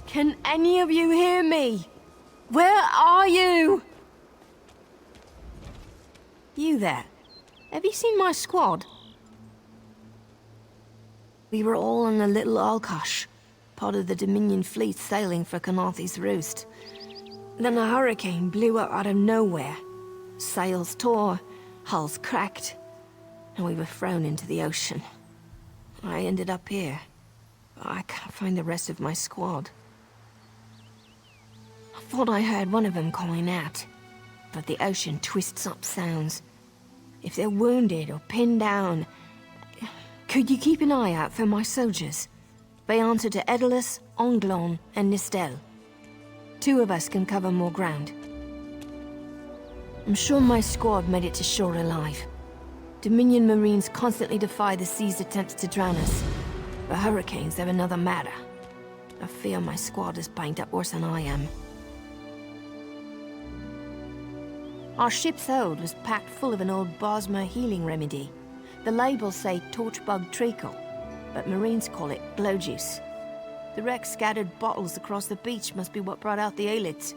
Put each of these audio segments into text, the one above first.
Can any of you hear me? Where are you? You there. Have you seen my squad? We were all on a little Alkosh, part of the Dominion fleet sailing for Canarthy's Roost. Then a hurricane blew up out of nowhere. Sails tore, hulls cracked, and we were thrown into the ocean. I ended up here. I can't find the rest of my squad. I thought I heard one of them calling out, but the ocean twists up sounds. If they're wounded or pinned down, could you keep an eye out for my soldiers? They answer to Edalus, Onglon, and Nistel. 2 of us can cover more ground. I'm sure my squad made it to shore alive. Dominion Marines constantly defy the sea's attempts to drown us. But hurricanes, they're another matter. I fear my squad is banged up worse than I am. Our ship's hold was packed full of an old Bosmer healing remedy. The labels say torchbug treacle, but Marines call it glow juice. The wreck scattered bottles across the beach must be what brought out the aelids.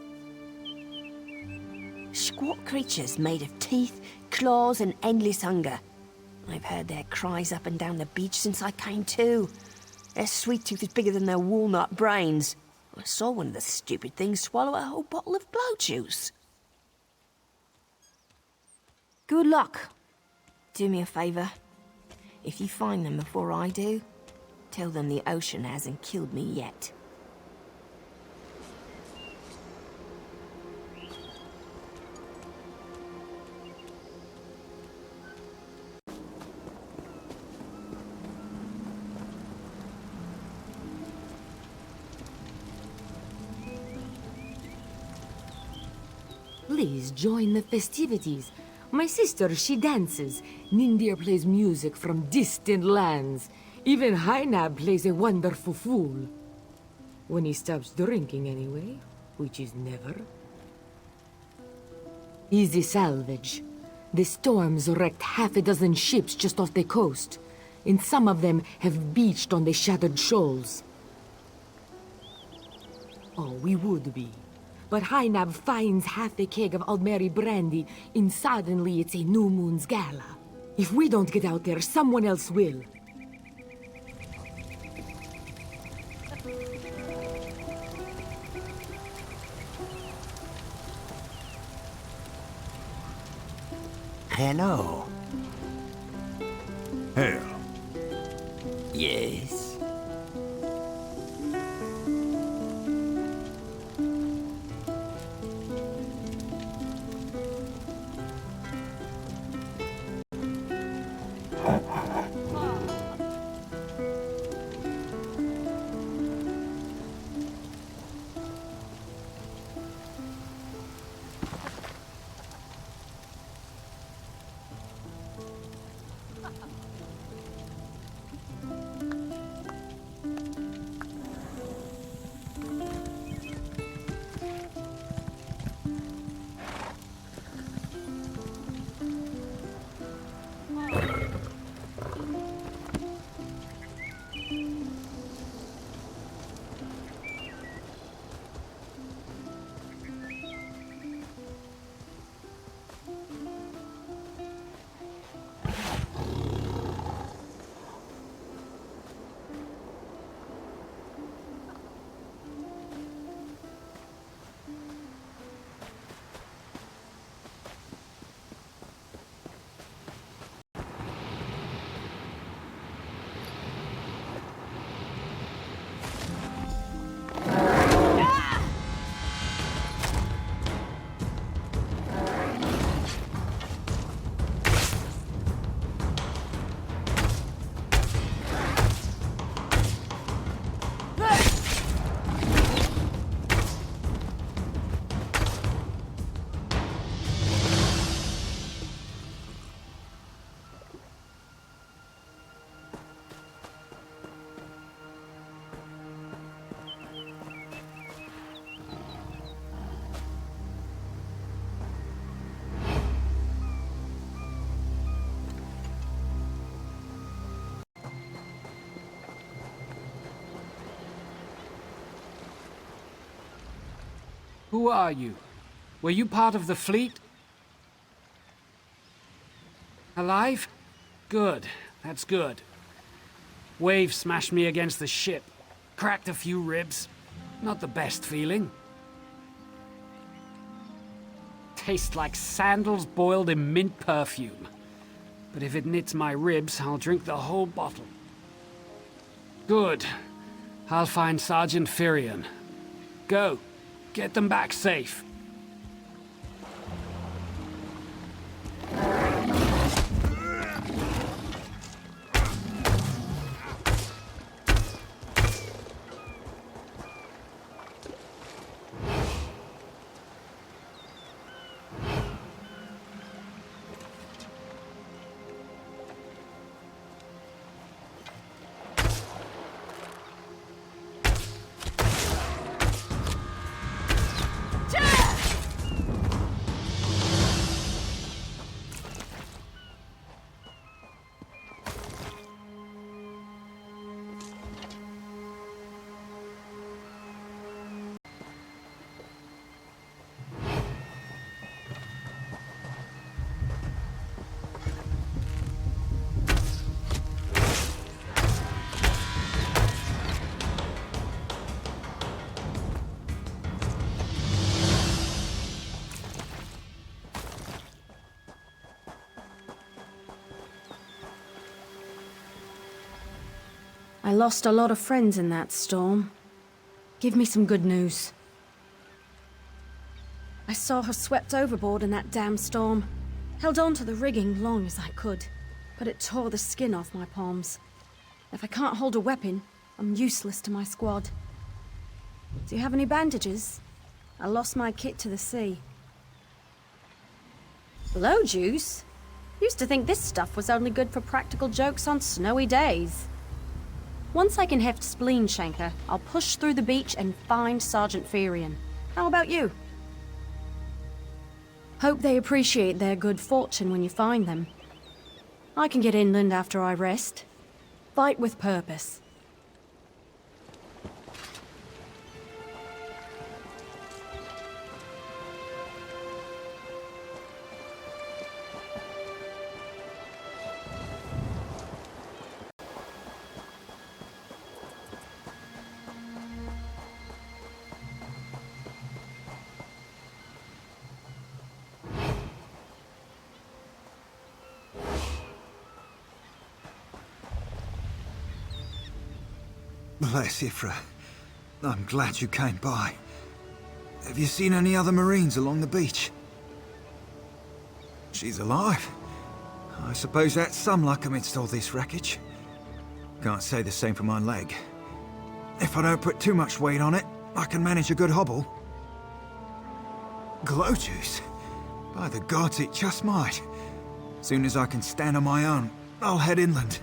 Squat creatures made of teeth, claws, and endless hunger. I've heard their cries up and down the beach since I came to. Their sweet tooth is bigger than their walnut brains. I saw one of the stupid things swallow a whole bottle of glow juice. Good luck. Do me a favor. If you find them before I do, tell them the ocean hasn't killed me yet. Please join the festivities. My sister, she dances. Nindir plays music from distant lands. Even Hainab plays a wonderful fool. When he stops drinking anyway, which is never. Easy salvage. The storms wrecked half a dozen ships just off the coast, and some of them have beached on the shattered shoals. Oh, we would be. But Hainab finds half a keg of Aldmeri brandy, and suddenly it's a new moon's gala. If we don't get out there, someone else will. Hello. Hail. Yes? Who are you? Were you part of the fleet? Alive? Good. That's good. Wave smashed me against the ship. Cracked a few ribs. Not the best feeling. Tastes like sandals boiled in mint perfume. But if it knits my ribs, I'll drink the whole bottle. Good. I'll find Sergeant Firion. Go. Get them back safe. I lost a lot of friends in that storm. Give me some good news. I saw her swept overboard in that damn storm. Held on to the rigging long as I could, but it tore the skin off my palms. If I can't hold a weapon, I'm useless to my squad. Do you have any bandages? I lost my kit to the sea. Blow juice? Used to think this stuff was only good for practical jokes on snowy days. Once I can heft Spleen Shanker, I'll push through the beach and find Sergeant Firion. How about you? Hope they appreciate their good fortune when you find them. I can get inland after I rest. Fight with purpose. Bless Ifra. I'm glad you came by. Have you seen any other Marines along the beach? She's alive. I suppose that's some luck amidst all this wreckage. Can't say the same for my leg. If I don't put too much weight on it, I can manage a good hobble. Glow juice? By the gods, it just might. Soon as I can stand on my own, I'll head inland.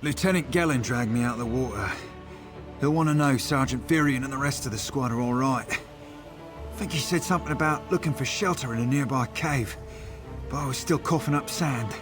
Lieutenant Gellin dragged me out of the water. He'll want to know Sergeant Firion and the rest of the squad are all right. I think he said something about looking for shelter in a nearby cave, but I was still coughing up sand.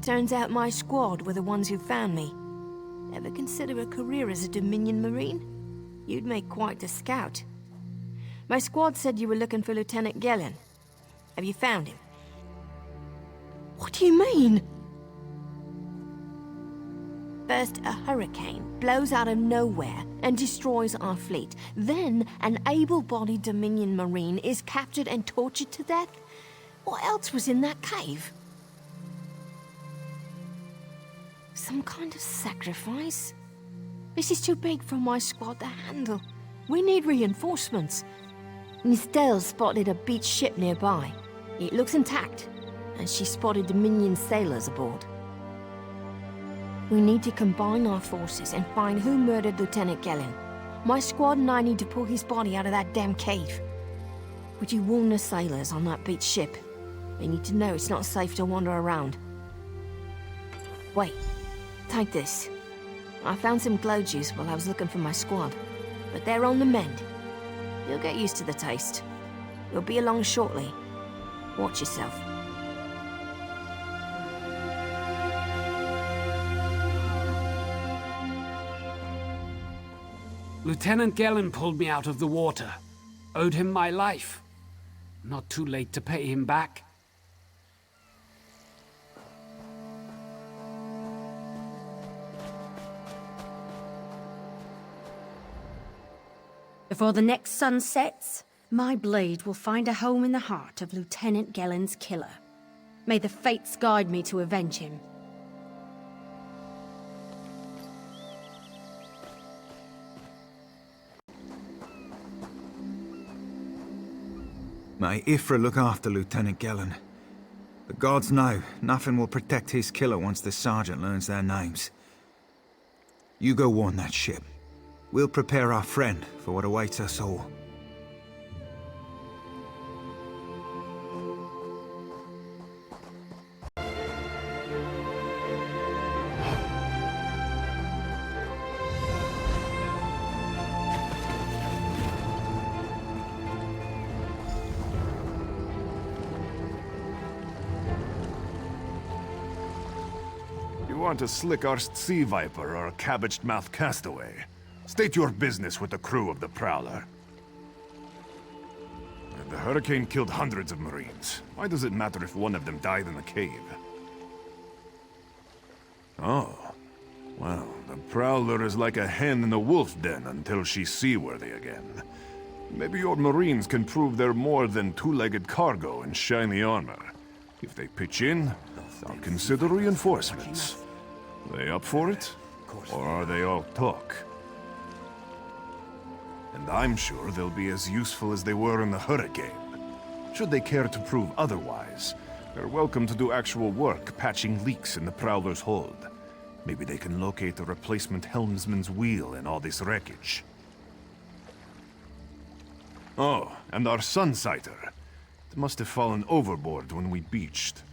Turns out my squad were the ones who found me. Ever consider a career as a Dominion Marine? You'd make quite a scout. My squad said you were looking for Lieutenant Gellin. Have you found him? What do you mean? First, a hurricane blows out of nowhere and destroys our fleet. Then, an able-bodied Dominion Marine is captured and tortured to death? What else was in that cave? Some kind of sacrifice? This is too big for my squad to handle. We need reinforcements. Nistel spotted a beached ship nearby. It looks intact, and she spotted Dominion sailors aboard. We need to combine our forces and find who murdered Lieutenant Gellin. My squad and I need to pull his body out of that damn cave. Would you warn the sailors on that beached ship? They need to know it's not safe to wander around. Wait, take this. I found some glow juice while I was looking for my squad, but they're on the mend. You'll get used to the taste. You'll be along shortly. Watch yourself. Lieutenant Gellin pulled me out of the water. Owed him my life. Not too late to pay him back. Before the next sun sets, my blade will find a home in the heart of Lieutenant Gellin's killer. May the fates guide me to avenge him. May Ifra look after Lieutenant Gellin. The gods know nothing will protect his killer once the sergeant learns their names. You go warn that ship. We'll prepare our friend for what awaits us all. You want a slick-arsed sea viper or a cabbage-mouthed castaway? State your business with the crew of the Prowler. The hurricane killed hundreds of Marines. Why does it matter if one of them died in the cave? Oh. Well, the Prowler is like a hen in a wolf den until she's seaworthy again. Maybe your Marines can prove they're more than two-legged cargo in shiny armor. If they pitch in, I'll consider reinforcements. They up for it? Or are they all talk? And I'm sure they'll be as useful as they were in the hurricane. Should they care to prove otherwise, they're welcome to do actual work patching leaks in the Prowler's hold. Maybe they can locate a replacement helmsman's wheel in all this wreckage. Oh, and our Sunsighter. It must have fallen overboard when we beached.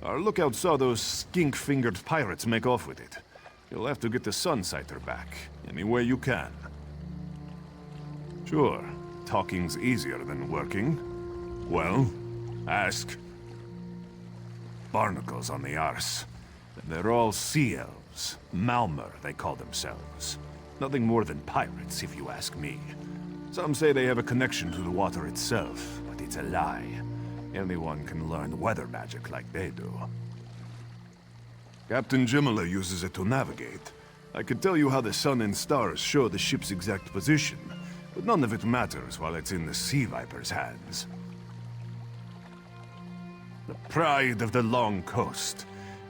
Our lookout saw those skink-fingered pirates make off with it. You'll have to get the Sunsighter back, any way you can. Sure, talking's easier than working. Well, ask. Barnacles on the arse. They're all sea elves. Malmer, they call themselves. Nothing more than pirates, if you ask me. Some say they have a connection to the water itself, but it's a lie. Anyone can learn weather magic like they do. Captain Jimala uses it to navigate. I could tell you how the sun and stars show the ship's exact position, but none of it matters while it's in the Sea Viper's hands. The pride of the long coast.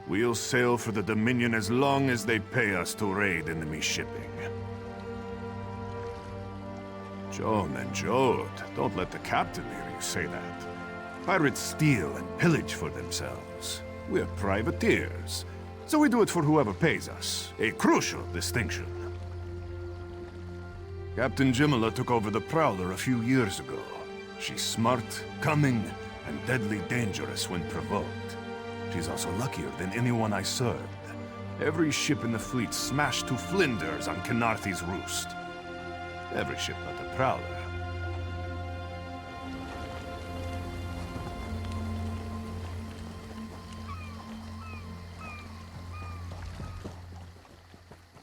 We'll sail for the Dominion as long as they pay us to raid enemy shipping. Joan and Jode, don't let the captain hear you say that. Pirates steal and pillage for themselves. We're privateers, so we do it for whoever pays us. A crucial distinction. Captain Jimala took over the Prowler a few years ago. She's smart, cunning, and deadly dangerous when provoked. She's also luckier than anyone I served. Every ship in the fleet smashed to flinders on Kynarthi's roost. Every ship but the Prowler.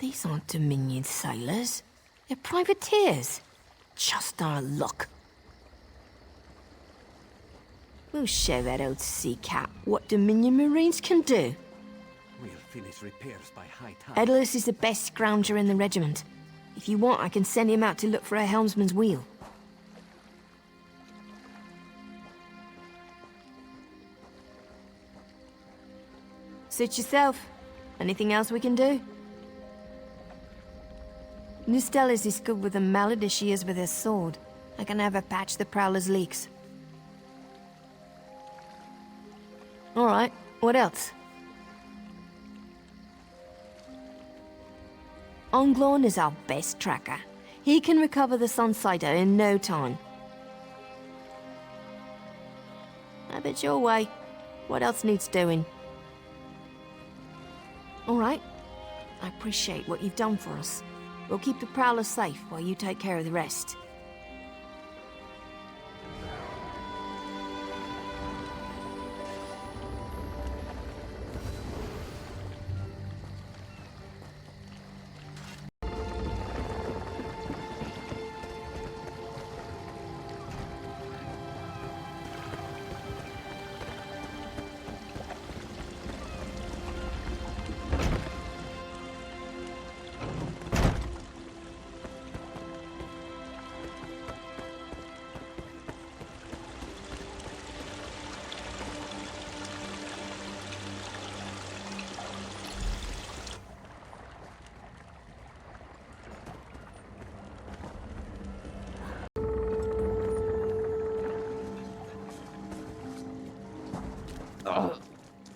These aren't Dominion sailors. They're privateers. Just our luck. We'll show that old sea cat what Dominion Marines can do. We'll finish repairs by high tide. Edalus is the best scrounger in the regiment. If you want, I can send him out to look for a helmsman's wheel. Suit yourself. Anything else we can do? Nustellis is good with a mallet as she is with her sword. I can have her patch the Prowler's leaks. Alright, what else? Onglorn is our best tracker. He can recover the Sunsider in no time. Have it your way. What else needs doing? Alright. I appreciate what you've done for us. We'll keep the Prowler safe while you take care of the rest.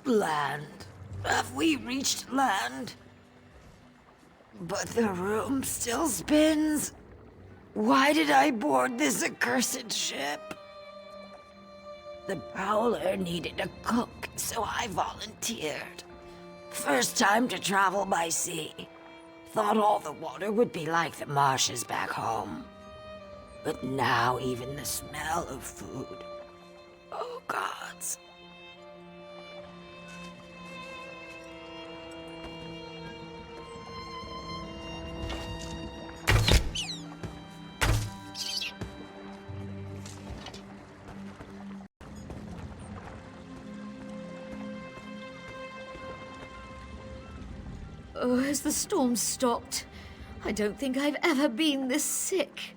Land. Have we reached land? But the room still spins. Why did I board this accursed ship? The Prowler needed a cook, so I volunteered. First time to travel by sea. Thought all the water would be like the marshes back home. But now even the smell of food. Oh, gods. Oh, has the storm stopped? I don't think I've ever been this sick.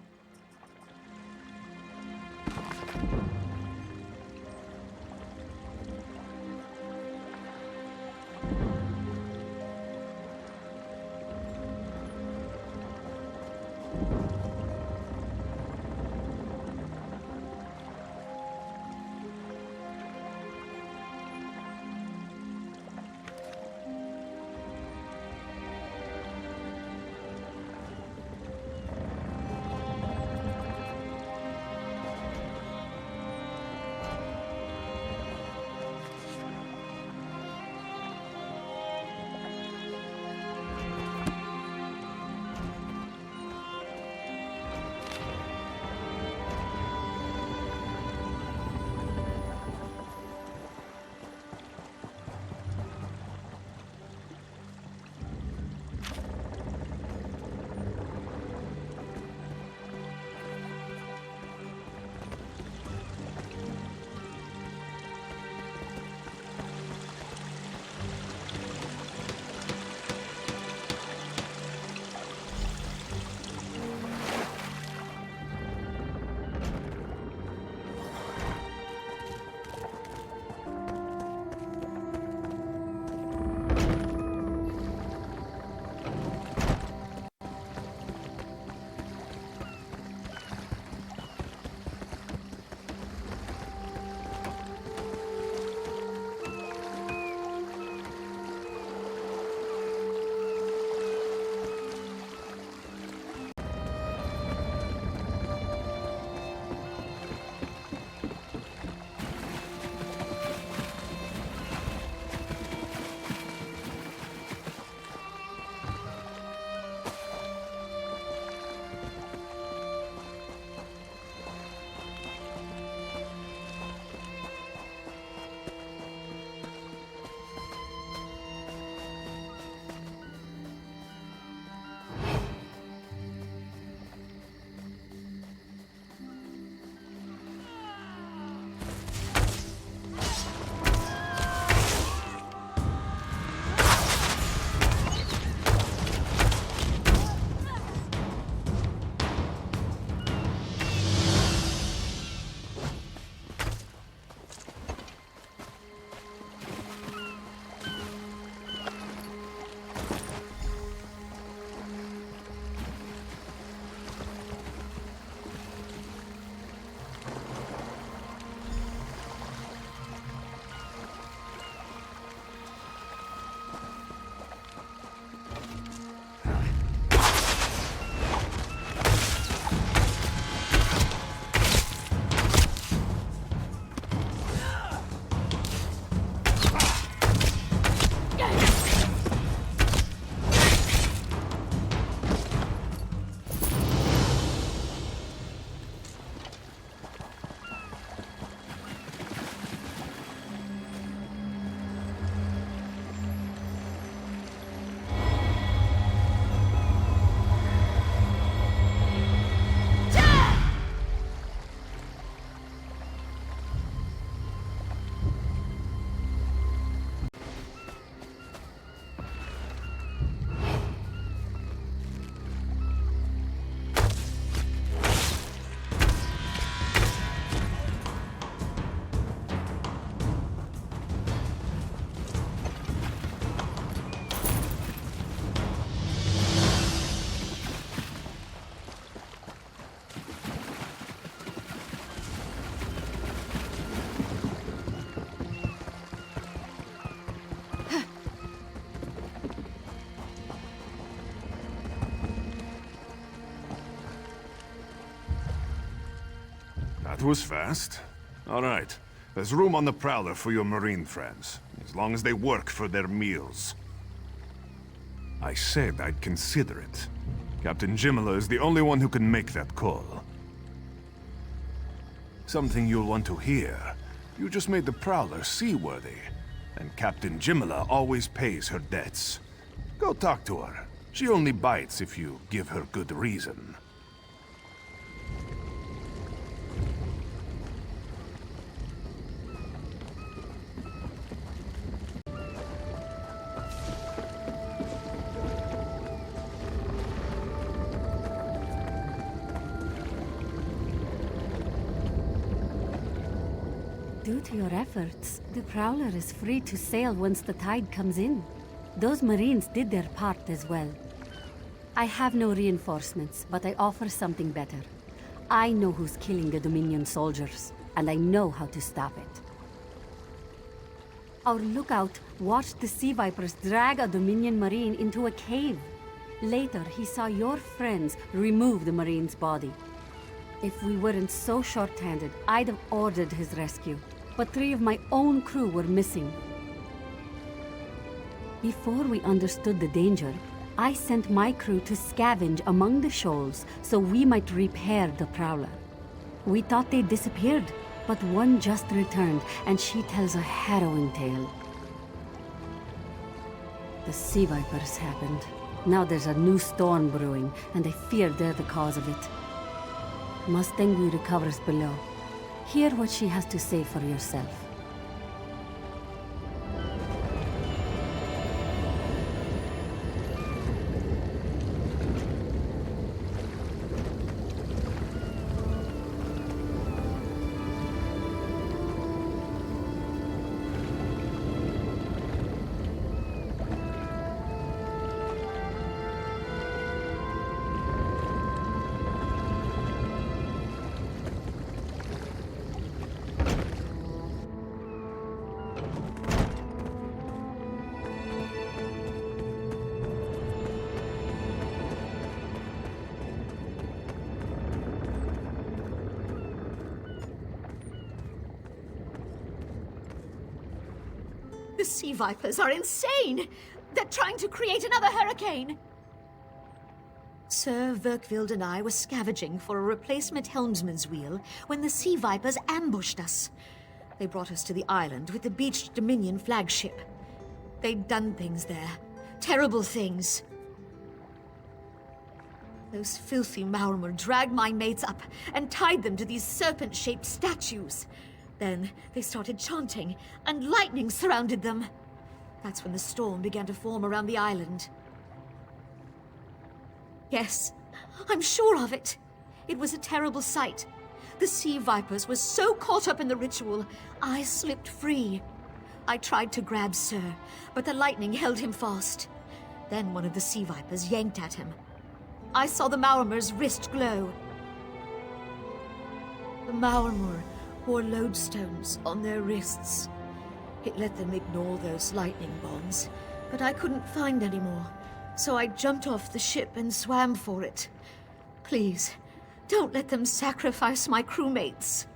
That was fast. All right. There's room on the Prowler for your Marine friends, as long as they work for their meals. I said I'd consider it. Captain Jimala is the only one who can make that call. Something you'll want to hear. You just made the Prowler seaworthy, and Captain Jimala always pays her debts. Go talk to her. She only bites if you give her good reason. Due to your efforts, the Prowler is free to sail once the tide comes in. Those Marines did their part as well. I have no reinforcements, but I offer something better. I know who's killing the Dominion soldiers, and I know how to stop it. Our lookout watched the Sea Vipers drag a Dominion Marine into a cave. Later, he saw your friends remove the Marine's body. If we weren't so short-handed, I'd have ordered his rescue. But 3 of my own crew were missing. Before we understood the danger, I sent my crew to scavenge among the shoals so we might repair the Prowler. We thought they disappeared, but one just returned, and she tells a harrowing tale. The Sea Vipers happened. Now there's a new storm brewing, and I fear they're the cause of it. Mustangui recovers below. Hear what she has to say for yourself. The Sea Vipers are insane! They're trying to create another hurricane! Sir Verkvild and I were scavenging for a replacement helmsman's wheel when the Sea Vipers ambushed us. They brought us to the island with the beached Dominion flagship. They'd done things there. Terrible things. Those filthy Maormer dragged my mates up and tied them to these serpent-shaped statues. Then they started chanting, and lightning surrounded them. That's when the storm began to form around the island. Yes, I'm sure of it. It was a terrible sight. The Sea Vipers were so caught up in the ritual, I slipped free. I tried to grab Sir, but the lightning held him fast. Then one of the Sea Vipers yanked at him. I saw the Maormer's wrist glow. The Maormer wore lodestones on their wrists. It let them ignore those lightning bonds, but I couldn't find any more, so I jumped off the ship and swam for it. Please, don't let them sacrifice my crewmates.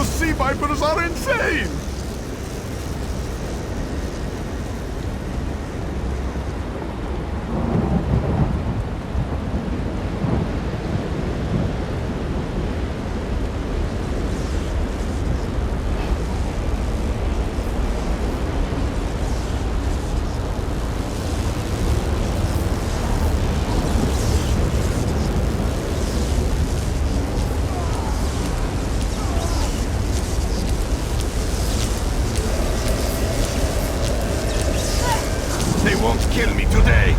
Those sea vipers are insane! They won't kill me today!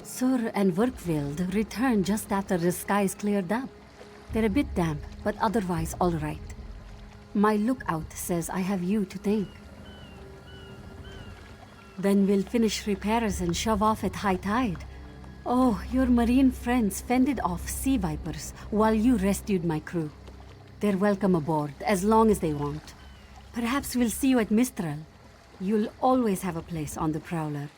Sur and Verkvild returned just after the skies cleared up. They're a bit damp, but otherwise all right. My lookout says I have you to thank. Then we'll finish repairs and shove off at high tide. Oh, your marine friends fended off sea vipers while you rescued my crew. They're welcome aboard, as long as they want. Perhaps we'll see you at Mistral. You'll always have a place on the Prowler.